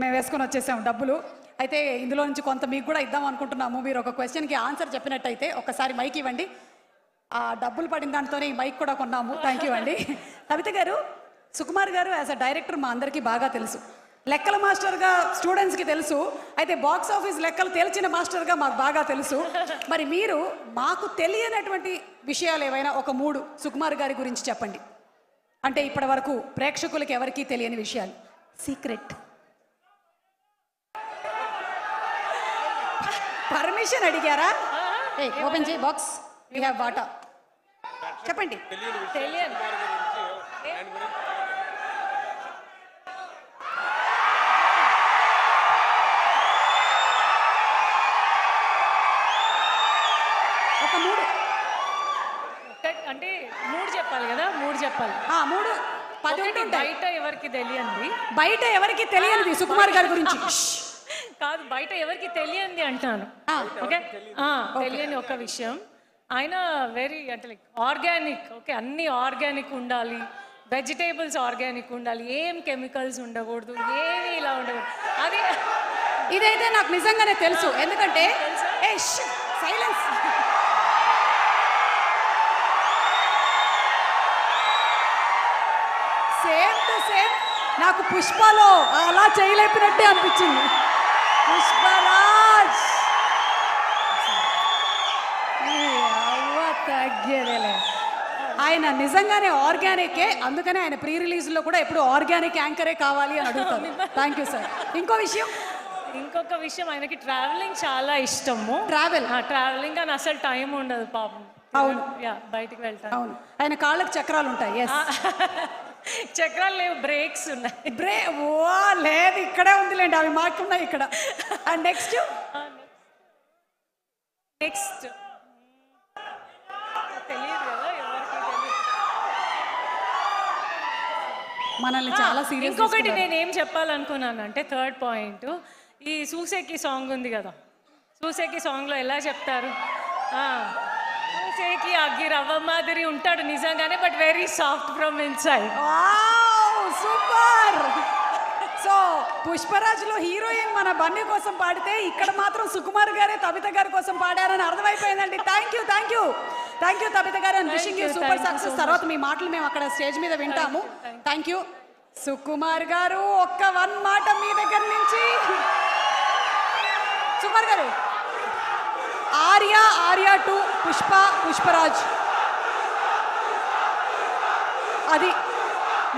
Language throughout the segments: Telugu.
మేము వేసుకొని వచ్చేసాము డబ్బులు. అయితే ఇందులో నుంచి కొంత మీకు కూడా ఇద్దాం అనుకుంటున్నాము. మీరు ఒక క్వశ్చన్కి ఆన్సర్ చెప్పినట్టయితే ఒకసారి మైక్ ఇవ్వండి. ఆ డబ్బులు పడిన దాంతోనే ఈ మైక్ కూడా కొన్నాము. థ్యాంక్ యూ అండి. కవిత గారు, సుకుమార్ గారు యాజ్ అ డైరెక్టర్ మా అందరికీ బాగా తెలుసు. లెక్కల మాస్టర్గా స్టూడెంట్స్కి తెలుసు. అయితే బాక్స్ ఆఫీస్ లెక్కలు తేల్చిన మాస్టర్గా మాకు బాగా తెలుసు. మరి మీరు మాకు తెలియనటువంటి విషయాలు ఏవైనా ఒక 3 సుకుమార్ గారి గురించి చెప్పండి. అంటే ఇప్పటి వరకు ప్రేక్షకులకి ఎవరికీ తెలియని విషయాలు. సీక్రెట్. పర్మిషన్ అడిగారా? ఓపెన్ చేయి బాక్స్. వీ హ్యావ్ వాటా. చెప్పండి. ఒక 3 అంటే 3 చెప్పాలి కదా, 3 చెప్పాలి. 3 10 ఉంటాయి. బయట ఎవరికి తెలియంది, బయట ఎవరికి తెలియనిది సుకుమార్ గారి గురించి కాదు, బయట ఎవరికి తెలియంది అంటాను. ఓకే, తెలియని ఒక విషయం, ఆయన వెరీ అంటే లైక్ ఆర్గానిక్. ఓకే, అన్ని ఆర్గానిక్ ఉండాలి, వెజిటేబుల్స్ ఆర్గానిక్ ఉండాలి, ఏం కెమికల్స్ ఉండకూడదు, ఏమి ఇలా ఉండకూడదు. అది ఇదైతే నాకు నిజంగానే తెలుసు. ఎందుకంటే సైలెన్స్. సేమ్ టు సేమ్ నాకు పుష్పలో అలా చేయలేపినట్టే అనిపించింది. పుష్పరాజ్ తగ్గేదేలే. ఆయన నిజంగానే ఆర్గానికే. అందుకనే ఆయన ప్రీ రిలీజ్లో కూడా ఎప్పుడు ఆర్గానిక్ యాంకరే కావాలి అని అడుగుతాను. Thank you sir. ఇంకొక విషయం, ఆయనకి ట్రావెలింగ్ చాలా ఇష్టము. ట్రావెలింగ్ అని అసలు టైం ఉండదు పాపం. అవును, బయటికి వెళ్తాను. అవును, ఆయన కాళ్ళకి చక్రాలు ఉంటాయి. చక్రాలు లేవు, బ్రేక్స్ ఉన్నాయి. లేదు, ఇక్కడే ఉందిలేండి, అవి మాకున్నాయి ఇక్కడ. అండ్ నెక్స్ట్ తెలియదు కదా ఎవరికి తెలియదు. మనల్ని చాలా సీరియస్. ఇంకొకటి నేనేం చెప్పాలనుకున్నాను అంటే, 3rd పాయింట్, ఈ సూసేకి సాంగ్ ఉంది కదా, సూసేకి సాంగ్లో ఎలా చెప్తారు, సూసేకి అగ్గి రవ్వ మాదిరి ఉంటాడు నిజంగానే, but very soft from inside. Super. So పుష్పరాజ్లో హీరోయిన్ మన బన్నీ కోసం పాడితే ఇక్కడ మాత్రం సుకుమార్ గారే తబిత గారి కోసం పాడారని అర్థమైపోయిందండి. థ్యాంక్ యూ తబిత గారు. And wishing you super success. తర్వాత మీ మాటలు మేము అక్కడ స్టేజ్ మీద వింటాము. థ్యాంక్ యూ సుకుమార్ గారు. ఒక్క 1 మాట మీ దగ్గర నుంచి. సుకుమార్ గారు, ఆర్య 2, పుష్పరాజ్. అది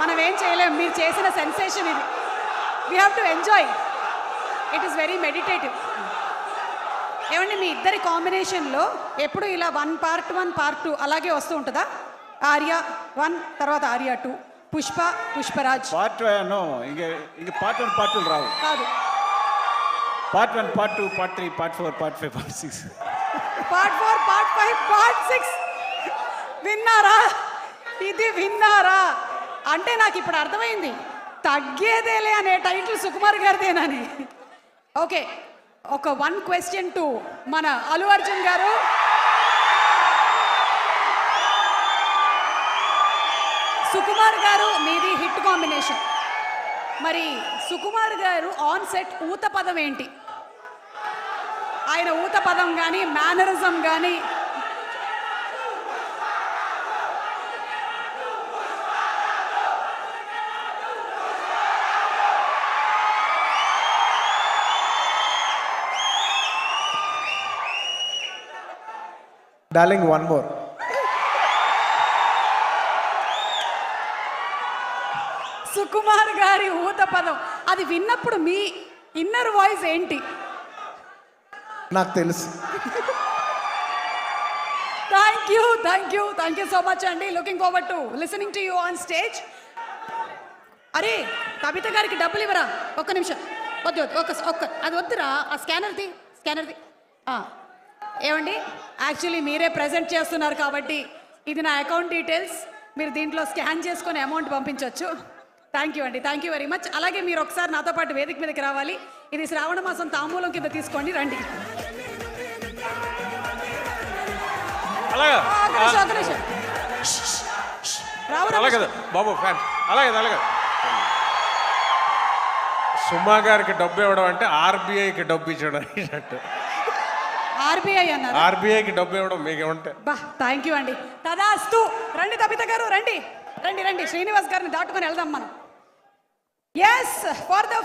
మనం ఏం చేయలేం. మీరు చేసిన సెన్సేషన్ ఇది. We have to enjoy. It is very meditative. ఏమండి, మీ ఇద్దరి కాంబినేషన్లో ఎప్పుడు ఇలా 1 part 1 part 2 అలాగే వస్తూ ఉంటుందా? ఆర్య 1 తర్వాత Arya 2, Pushparaj part 1 part 1 part 2 రావు. కాదు, part 1 part 2 part 3 part 4 part 5 part 6 part 4 part 5 part 6. విన్నారా? ఇది విన్నారా? అంటే నాకు ఇప్పుడు అర్థమైంది, తగ్గేదేలే అనే టైటిల్ సుకుమార్ గారిదేనని. ఓకే, ఒక 1 question టు మన అల్లు అర్జున్ గారు. సుకుమార్ గారు మీది హిట్ కాంబినేషన్. మరి సుకుమార్ గారు ఆన్ సెట్ ఊత పదం ఏంటి? ఆయన ఊత పదం కానీ మేనరిజం కానీ డార్లింగ్, 1 more. సుకుమార్ గారి ఊత పదం అది విన్నప్పుడు మీ ఇన్నర్ వాయిస్ ఏంటి? నాకు తెలుసు. థ్యాంక్ యూ సో మచ్ అండి. Looking forward to listening to you on stage. అరే, కవిత గారికి డబ్బులు ఇవ్వరా? ఒక్క నిమిషం. వద్దు అది వద్దురా. ఆ స్కానర్ది. ఏమండి, యాక్చువల్లీ మీరే ప్రజెంట్ చేస్తున్నారు కాబట్టి ఇది నా అకౌంట్ డీటెయిల్స్. మీరు దీంట్లో స్కాన్ చేసుకొని అమౌంట్ పంపించవచ్చు. థ్యాంక్ యూ అండి. Thank you very much. అలాగే మీరు ఒకసారి నాతో పాటు వేదిక మీదకి రావాలి. ఇది శ్రావణ మాసం తాంబూలం కింద తీసుకోండి. రండి. అలాగే బాబు ఫ్యాన్ అలాగే సుమా గారికి డబ్బు ఇవ్వడం అంటే ఆర్బీఐకి డబ్బు ఇచ్చడం అన్నట్టు. ఆర్బీఐ అన్నారు. ఆర్బీఐకి డబ్బు ఇవ్వడం మీకు ఏమంటే బా థ్యాంక్ యూ అండి. తదాస్తు. రండి తబిత గారు, రండి రండి రండి. శ్రీనివాస్ గారిని దాటుకొని వెళ్దాం మనం. Yes for the